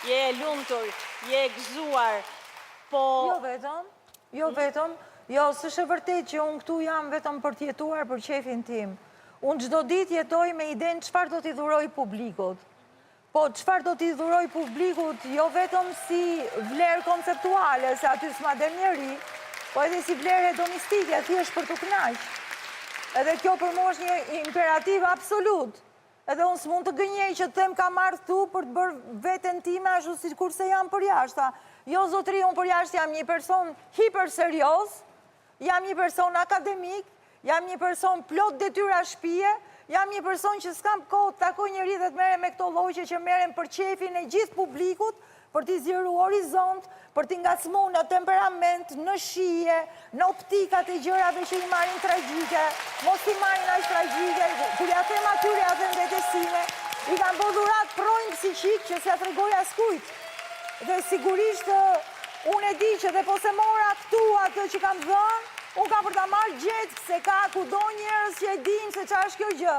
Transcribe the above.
je e lumtur, je e gëzuar, po... Jo vetëm, s'është e vërtet që unë këtu jam vetëm për t'jetuar për qefin tim. Unë çdo ditë jetoj me idenë çfarë do t'i dhuroj publikut. Po çfarë do t'i dhuroj publikut, jo vetëm si vlerë konceptuale, se aty s'ma del njeri, po edhe si vlerë hedonistike, thjesht për t'u kënaq. Edhe kjo për mua është një imperativ absolut. Edhe unë s'mund të gënjej që të them kam ardhur këtu për të bërë veten time ashtu sikurse jam për jashtë. Jo zotëri, unë për jashtë jam një person hiper serioz, jam një person akademik, jam një person plot detyra shtëpie, jam një person që s'kam kohë të takoj njëri dhe të merrem me këto lloqe që merren për qefin e gjithë publikut, për t'i zgjeruar horizont, për t'i ngacmuar në temperament, në shije, në optikat e gjërave që i marrin tragjike, mos i marrin aq tragjike, kur ja them atyre ja them vetësime, i kanë bërë dhurat projnë psiqik që s'ja tregoj askujt. Dhe sigurisht unë e di që dhe po se mora këtu atë që kam dhënë, unë kam për ta marrë gjetë se ka kudo njerëz që e dinë se çfarë është kjo gjë.